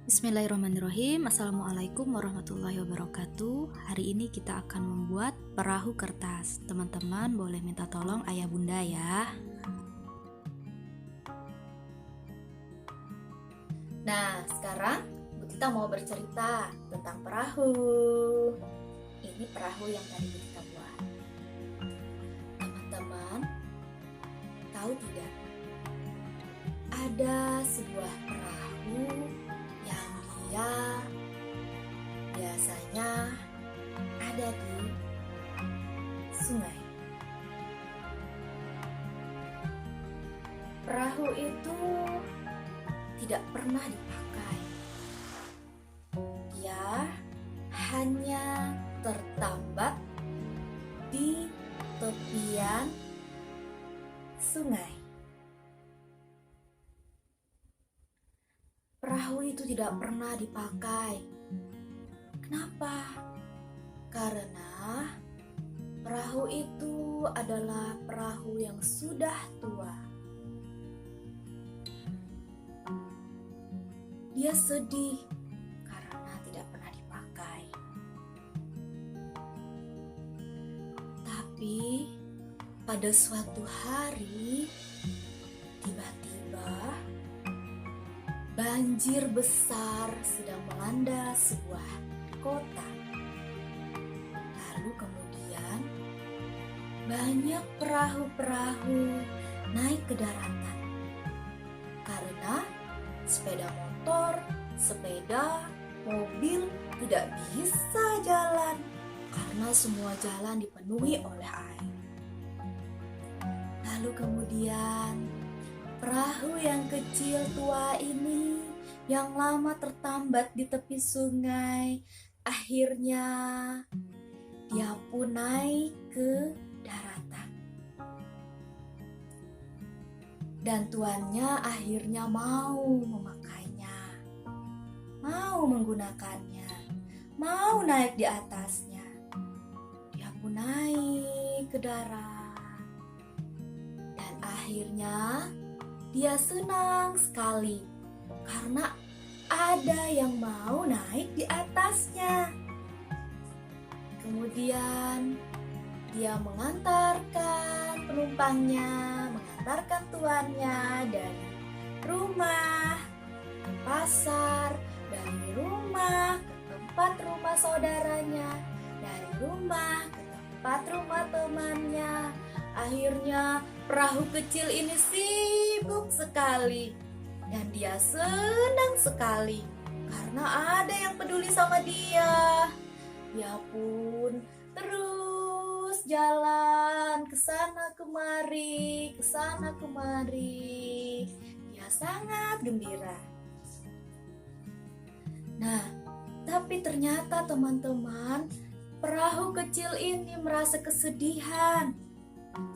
Bismillahirrahmanirrahim. Assalamualaikum warahmatullahi wabarakatuh. Hari ini kita akan membuat perahu kertas. Teman-teman boleh minta tolong ayah bunda ya. Nah, sekarang Bu Tita mau bercerita tentang perahu. Ini perahu yang tadi Bu Tita buat. Teman-teman, tahu tidak? Ada sebuah perahu yang dia biasanya ada di sungai. Perahu itu tidak pernah dipakai. Dia hanya tertambat di tepian sungai. Perahu itu tidak pernah dipakai. Kenapa? Karena perahu itu adalah perahu yang sudah tua. Dia sedih karena tidak pernah dipakai. Tapi pada suatu hari tiba-tiba banjir besar sedang melanda sebuah kota. Lalu kemudian banyak perahu-perahu naik ke daratan. Karena sepeda motor, sepeda, mobil tidak bisa jalan karena semua jalan dipenuhi oleh air. Lalu kemudian perahu yang kecil tua ini yang lama tertambat di tepi sungai, akhirnya dia pun naik ke daratan. Dan tuannya akhirnya mau memakainya, mau menggunakannya, mau naik di atasnya. Dia pun naik ke darat. Dan akhirnya dia senang sekali karena ada yang mau naik di atasnya. Kemudian dia mengantarkan penumpangnya, mengantarkan tuannya dari rumah ke pasar, dari rumah ke tempat rumah saudaranya, dari rumah ke tempat rumah temannya. Akhirnya perahu kecil ini sibuk sekali dan dia senang sekali karena ada yang peduli sama dia. Dia pun terus jalan ke sana kemari, ke sana kemari. Dia sangat gembira. Nah, tapi ternyata teman-teman, perahu kecil ini merasa kesedihan.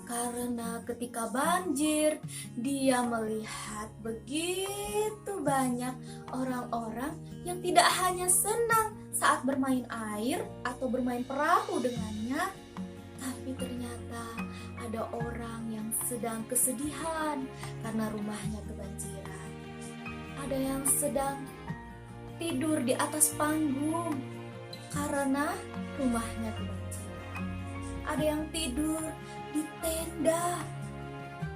Karena ketika banjir, dia melihat begitu banyak orang-orang yang tidak hanya senang saat bermain air atau bermain perahu dengannya, tapi ternyata ada orang yang sedang kesedihan karena rumahnya kebanjiran. Ada yang sedang tidur di atas panggung karena rumahnya kebanjiran. Ada yang tidur di tenda,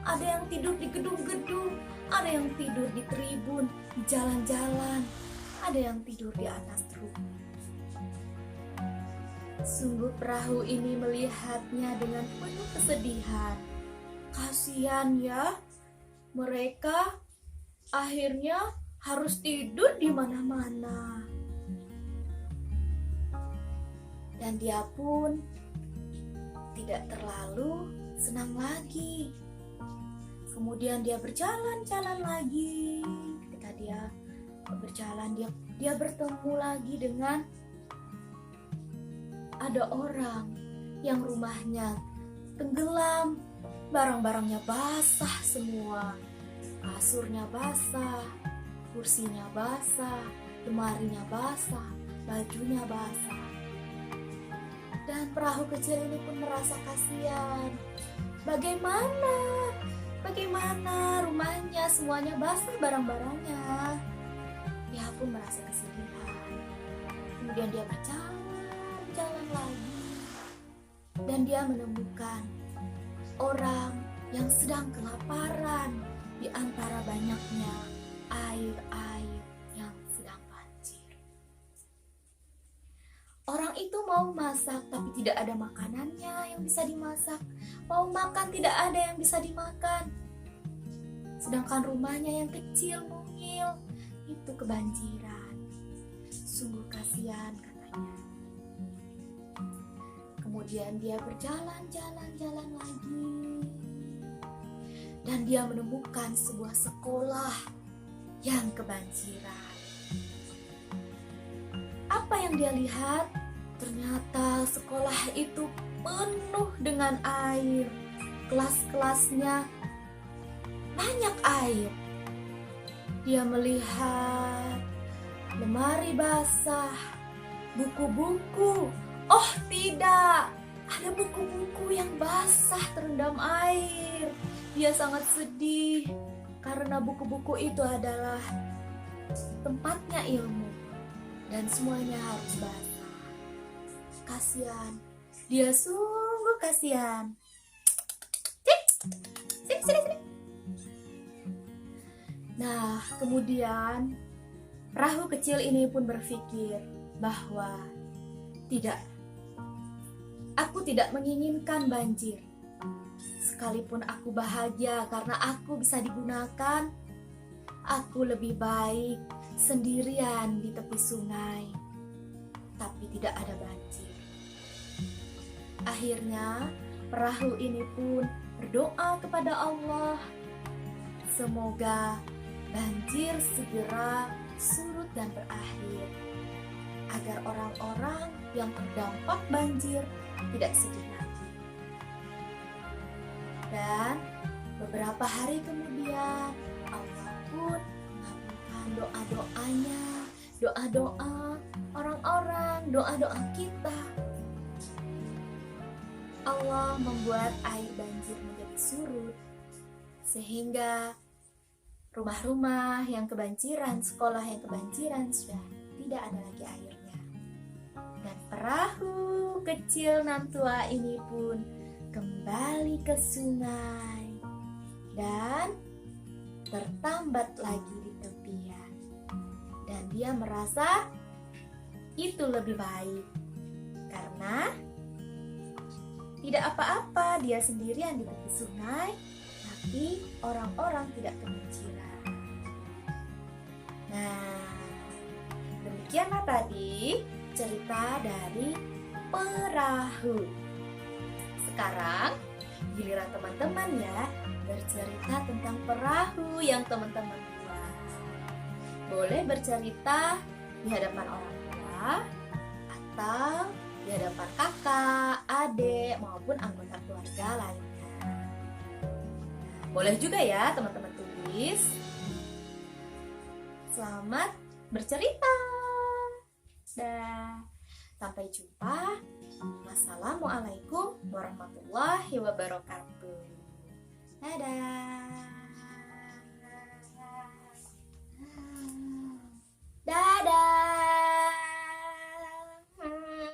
ada yang tidur di gedung-gedung, ada yang tidur di tribun, di jalan-jalan, ada yang tidur di atas truk. Sungguh perahu ini melihatnya dengan penuh kesedihan. Kasihan ya, mereka akhirnya harus tidur di mana-mana. Dan dia pun tidak terlalu senang lagi. Kemudian dia berjalan-jalan lagi. Ketika dia berjalan, dia bertemu lagi dengan ada orang yang rumahnya tenggelam, barang-barangnya basah semua, kasurnya basah, kursinya basah, lemarinya basah, bajunya basah. Dan perahu kecil ini pun merasa kasihan. Bagaimana rumahnya semuanya basah barang-barangnya. Dia pun merasa kesedihan. Kemudian dia berjalan lagi. Dan dia menemukan orang yang sedang kelaparan di antara banyaknya air-air yang sedang banjir. Orang itu mau masak tapi tidak ada makanannya yang bisa dimasak. Mau makan tidak ada yang bisa dimakan. Sedangkan rumahnya yang kecil mungil itu kebanjiran. Sungguh kasihan katanya. Kemudian dia berjalan lagi. Dan dia menemukan sebuah sekolah yang kebanjiran. Apa yang dia lihat? Ternyata sekolah itu penuh dengan air. Kelas-kelasnya banyak air. Dia melihat lemari basah, buku-buku. Oh tidak, ada buku-buku yang basah terendam air. Dia sangat sedih karena buku-buku itu adalah tempatnya ilmu dan semuanya harus basah. Kasihan, dia sungguh kasihan. Sini. Nah, kemudian perahu kecil ini pun berpikir bahwa aku tidak menginginkan banjir. Sekalipun aku bahagia karena aku bisa digunakan, aku lebih baik sendirian di tepi sungai, tapi tidak ada banjir. Akhirnya, perahu ini pun berdoa kepada Allah. Semoga banjir segera surut dan berakhir, agar orang-orang yang terdampak banjir tidak sedih lagi. Dan beberapa hari kemudian Allah pun mengabulkan doa-doanya, doa-doa orang-orang, doa-doa kita. Allah membuat air banjir menjadi surut, sehingga rumah-rumah yang kebanjiran, sekolah yang kebanjiran sudah tidak ada lagi airnya. Dan perahu kecil nan tua ini pun kembali ke sungai dan tertambat lagi di tepian. Dan dia merasa itu lebih baik karena tidak apa-apa dia sendirian di tepi sungai, tapi orang-orang tidak kebanjiran. Nah, demikianlah tadi cerita dari perahu. Sekarang giliran teman-teman ya bercerita tentang perahu yang teman-teman buat. Boleh bercerita di hadapan orang tua atau di hadapan kakak, adik maupun anggota keluarga lainnya. Boleh juga ya teman-teman tulis. Selamat bercerita. Dan sampai jumpa. Wassalamualaikum warahmatullahi wabarakatuh. Dadah. Dadah.